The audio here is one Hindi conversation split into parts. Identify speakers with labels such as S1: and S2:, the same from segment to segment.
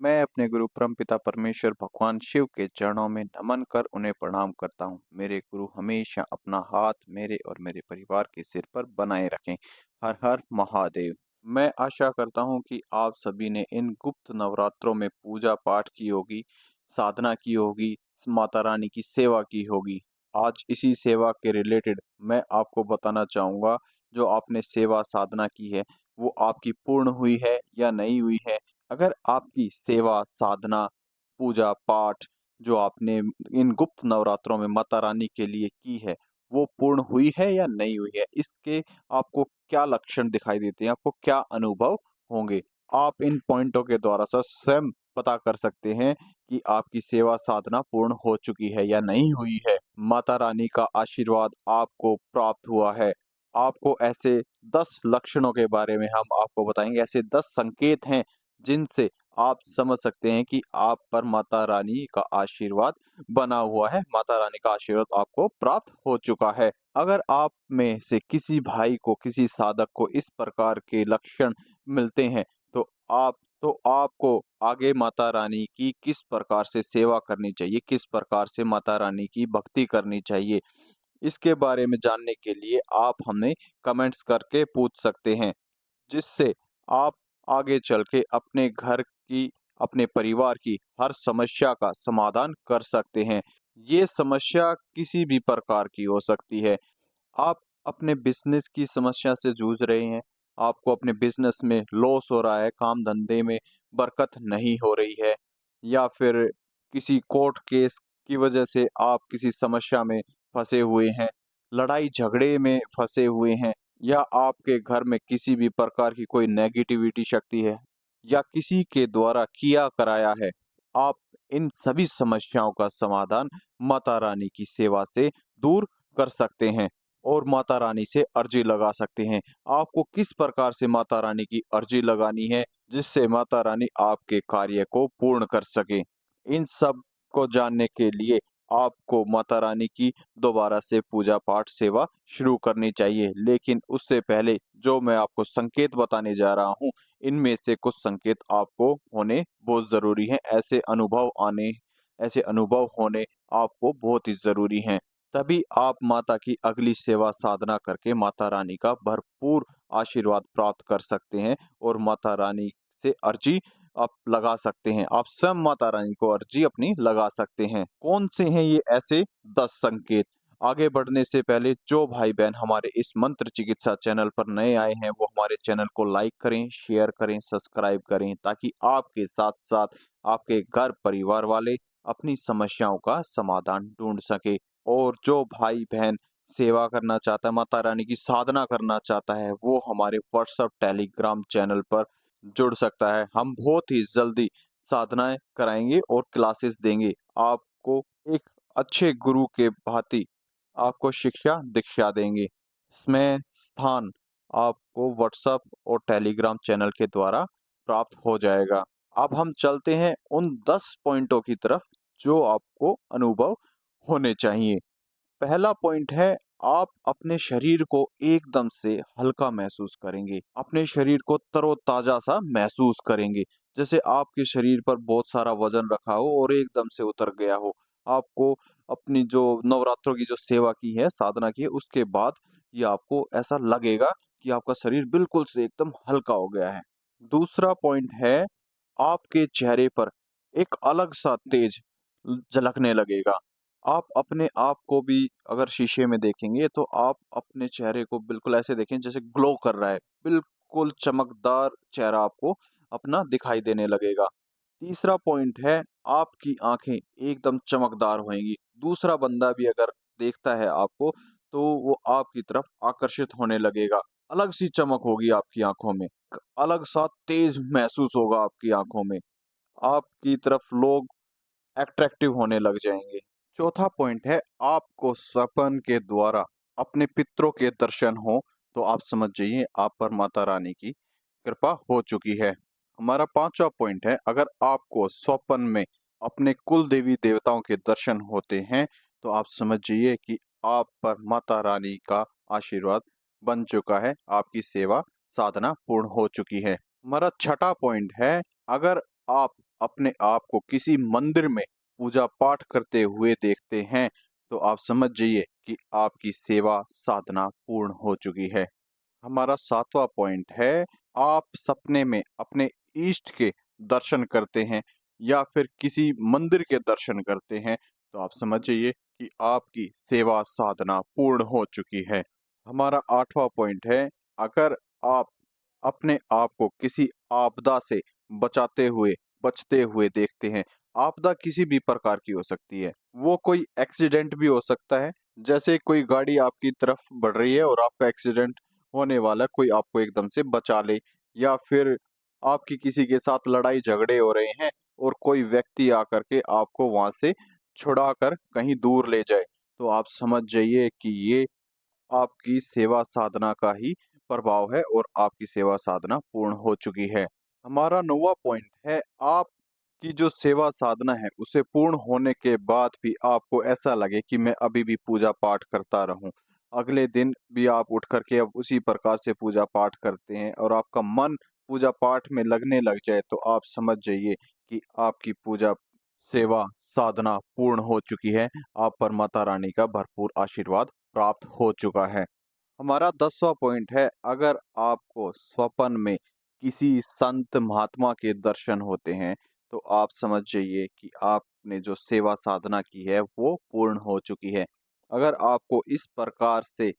S1: मैं अपने गुरु परमपिता परमेश्वर भगवान शिव के चरणों में नमन कर उन्हें प्रणाम करता हूँ। मेरे गुरु हमेशा अपना हाथ मेरे और मेरे परिवार के सिर पर बनाए रखें। हर हर महादेव। मैं आशा करता हूँ कि आप सभी ने इन गुप्त नवरात्रों में पूजा पाठ की होगी, साधना की होगी, माता रानी की सेवा की होगी। आज इसी सेवा के रिलेटेड मैं आपको बताना चाहूँगा, जो आपने सेवा साधना की है, वो आपकी पूर्ण हुई है या नहीं हुई है। अगर आपकी सेवा, साधना, पूजा पाठ जो आपने इन गुप्त नवरात्रों में माता रानी के लिए की है, वो पूर्ण हुई है या नहीं हुई है? इसके आपको क्या लक्षण दिखाई देते हैं? आपको क्या अनुभव होंगे? आप इन पॉइंटों के द्वारा स्वयं पता कर सकते हैं कि आपकी सेवा साधना पूर्ण हो चुकी है या नहीं हुई है। माता रानी का आशीर्वाद आपको प्राप्त हुआ है। आपको ऐसे 10 लक्षणों के बारे में हम आपको बताएँगे, ऐसे 10 संकेत हैं जिनसे आप समझ सकते हैं कि आप पर माता रानी का आशीर्वाद बना हुआ है, माता रानी का आशीर्वाद आपको प्राप्त हो चुका है। अगर आप में से किसी भाई को, किसी साधक को इस प्रकार के लक्षण मिलते हैं, तो आपको आगे माता रानी की किस प्रकार से सेवा करनी चाहिए, किस प्रकार से माता रानी की भक्ति करनी चाहिए, इसके बारे में जानने के लिए आप हमें कमेंट्स करके पूछ सकते हैं। जिससे आप आगे चल के अपने घर की, अपने परिवार की हर समस्या का समाधान कर सकते हैं। ये समस्या किसी भी प्रकार की हो सकती है। आप अपने बिज़नेस की समस्या से जूझ रहे हैं, आपको अपने बिज़नेस में लॉस हो रहा है, काम-धंधे में बरकत नहीं हो रही है, या फिर किसी कोर्ट केस की वजह से आप किसी समस्या में फँसे हुए हैं, लड़ाई-झगड़े में फँसे हुए हैं, या आपके घर में किसी भी प्रकार की कोई नेगेटिविटी शक्ति है, या किसी के द्वारा किया कराया है, आप इन सभी समस्याओं का समाधान माता रानी की सेवा से दूर कर सकते हैं और माता रानी से अर्जी लगा सकते हैं। आपको किस प्रकार से माता रानी की अर्जी लगानी है, जिससे माता रानी आपके कार्य को पूर्ण कर सकें। इन सब को जानने के लिए आपको माता रानी की दोबारा से पूजा पाठ सेवा शुरू करनी चाहिए। लेकिन उससे पहले जो मैं आपको संकेत बताने जा रहा हूँ, इनमें से कुछ संकेत आपको होने बहुत ज़रूरी हैं। ऐसे अनुभव होने आपको बहुत ही ज़रूरी हैं। तभी आप माता की अगली सेवा साधना करके माता रानी का भरपूर आशीर्वाद प्राप्त कर सकते हैं और माता रानी से अर्जी आप लगा सकते हैं। आप स्वयं माता रानी को अर्जी अपनी लगा सकते हैं। कौन से हैं ये ऐसे 10 संकेत? आगे बढ़ने से पहले जो भाई-बहन हमारे इस मंत्र चिकित्सा चैनल पर नए आए हैं, वो हमारे चैनल को लाइक करें, शेयर करें, सब्सक्राइब करें, ताकि आपके साथ-साथ आपके घर परिवार वाले अपनी समस्याओं का समाधान ढूँढ सकें। और जो भाई-बहन सेवा करना चाहता है, माता रानी की साधना करना चाहता है, वो हमारे व्हाट्सएप, टेलीग्राम चैनल पर जुड़ सकता है। हम बहुत ही जल्दी साधनाएँ कराएँगे और क्लासेस देंगे। आपको एक अच्छे गुरु के भाँति आपको शिक्षा दीक्षा देंगे। इसमें स्थान आपको व्हाट्सएप और टेलीग्राम चैनल के द्वारा प्राप्त हो जाएगा। अब हम चलते हैं उन 10 पॉइंटों की तरफ जो आपको अनुभव होने चाहिए। पहला पॉइंट है, आप अपने शरीर को एकदम से हल्का महसूस करेंगे। अपने शरीर को तरोताज़ा सा महसूस करेंगे। जैसे आपके शरीर पर बहुत सारा वज़न रखा हो और एकदम से उतर गया हो। आपको अपनी जो नवरात्रों की जो सेवा की है, साधना की है, उसके बाद ये आपको ऐसा लगेगा कि आपका शरीर बिल्कुल से एकदम हल्का हो गया है। दूसरा पॉइंट है, आपके चेहरे पर एक अलग-सा तेज झलकने लगेगा। आप अपने आप को भी अगर शीशे में देखेंगे, तो आप अपने चेहरे को बिल्कुल ऐसे देखें जैसे ग्लो कर रहा है। बिल्कुल चमकदार चेहरा आपको अपना दिखाई देने लगेगा। तीसरा पॉइंट है, आपकी आँखें एकदम चमकदार होएँगी। दूसरा बंदा भी अगर देखता है आपको, तो वो आपकी तरफ आकर्षित होने लगेगा। अलग-सी चमक होगी आपकी आँखों में। एक अलग-सा तेज महसूस होगा आपकी आँखों में। आपकी तरफ लोग अट्रैक्टिव होने लग जाएँगे। चौथा पॉइंट है, आपको सपन के द्वारा अपने पितरों के दर्शन हो, तो आप समझ जाइए आप पर माता रानी की कृपा हो चुकी है। हमारा 5वां पॉइंट है, अगर आपको स्वप्न में अपने कुल देवी देवताओं के दर्शन होते हैं, तो आप समझ जाइए कि आप पर माता रानी का आशीर्वाद बन चुका है, आपकी सेवा साधना पूर्ण हो चुकी है। हमारा छठा पॉइंट है, अगर आप अपने आप को किसी मंदिर में पूजा पाठ करते हुए देखते हैं, तो आप समझ जाइए कि आपकी सेवा साधना पूर्ण हो चुकी है। हमारा 7वां पॉइंट है, आप सपने में अपने इष्ट के दर्शन करते हैं या फिर किसी मंदिर के दर्शन करते हैं, तो आप समझ जाइए कि आपकी सेवा साधना पूर्ण हो चुकी है। हमारा 8वां पॉइंट है, अगर आप अपने आप को किसी आपदा से बचाते हुए बचते हुए देखते हैं। आपदा किसी भी प्रकार की हो सकती है। वो कोई एक्सीडेंट भी हो सकता है, जैसे कोई गाड़ी आपकी तरफ बढ़ रही है और आपका एक्सीडेंट होने वाला है, कोई आपको एकदम से बचा ले, या फिर आपकी किसी के साथ लड़ाई झगड़े हो रहे हैं और कोई व्यक्ति आकर के आपको वहां से छुड़ाकर कहीं दूर ले जाए, तो आप समझ जाइए कि ये आपकी सेवा साधना का ही प्रभाव है और आपकी सेवा साधना पूर्ण हो चुकी है। हमारा 9वां पॉइंट है, आपकी जो सेवा साधना है उसे पूर्ण होने के बाद भी आपको ऐसा लगे कि मैं अभी भी पूजा पाठ करता रहूं। अगले दिन भी आप उठ करके अब उसी प्रकार से पूजा पाठ करते हैं और आपका मन पूजा पाठ में लगने लग जाए, तो आप समझ जाइए कि आपकी पूजा सेवा साधना पूर्ण हो चुकी है। आप पर माता रानी का भरपूर आशीर्वाद प्राप्त हो चुका है। हमारा 10वां पॉइंट है, अगर आपको स्वप्न में किसी संत महात्मा के दर्शन होते हैं, तो आप समझ जाइए कि आपने जो सेवा साधना की है वो पूर्ण हो चुकी है। अगर आपको इस प्रकार से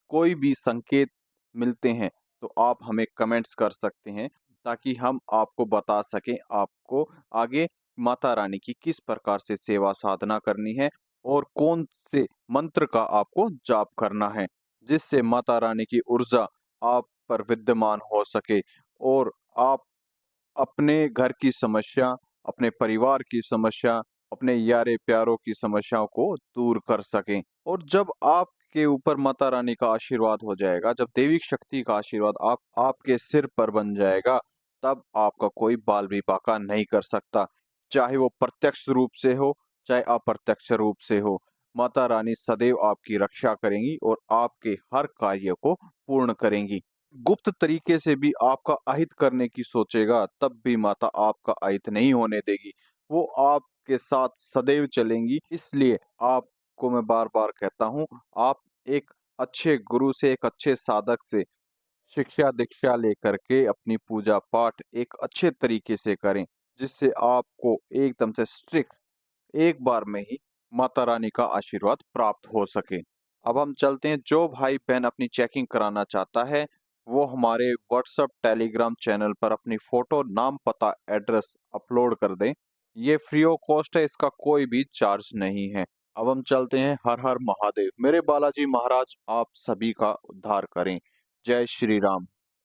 S1: कोई भी संकेत मिलते हैं, तो आप हमें कमेंट्स कर सकते हैं, ताकि हम आपको बता सकें आपको आगे माता रानी की किस प्रकार से सेवा साधना करनी है और कौन से मंत्र का आपको जाप करना है, जिससे माता रानी की ऊर्जा आप पर विद्यमान हो सके और आप अपने घर की समस्या, अपने परिवार की समस्या, अपने यारे-प्यारों की समस्याओं को दूर कर सकें। और जब आपके ऊपर माता रानी का आशीर्वाद हो जाएगा, जब दैविक शक्ति का आशीर्वाद आप आपके सिर पर बन जाएगा, तब आपका कोई बाल भी बांका नहीं कर सकता। चाहे वो प्रत्यक्ष रूप से हो, चाहे अप्रत्यक्ष रूप से हो। माता रानी सदैव आपकी रक्षा करेंगी और आपके हर कार्य को पूर्ण करेंगी। गुप्त तरीके से भी आपका अहित करने की सोचेगा, तब भी माता आपका अहित नहीं होने देगी। वो आपके साथ सदैव चलेंगी। इसलिए आपको मैं बार-बार कहता हूँ, आप एक अच्छे गुरु से, एक अच्छे साधक से शिक्षा दीक्षा लेकर के अपनी पूजा पाठ एक अच्छे तरीके से करें, जिससे आपको एकदम से स्ट्रिक्ट एक बार में ही माता रानी का आशीर्वाद प्राप्त हो सके। अब हम चलते हैं, जो भाई-बहन अपनी चेकिंग कराना चाहता है, वो हमारे व्हाट्सएप, टेलीग्राम चैनल पर अपनी फ़ोटो, नाम, पता, एड्रेस अपलोड कर दें। ये फ्री ऑफ कॉस्ट है, इसका कोई भी चार्ज नहीं है। अब हम चलते हैं, हर हर महादेव। मेरे बालाजी महाराज आप सभी का उद्धार करें। जय श्री राम।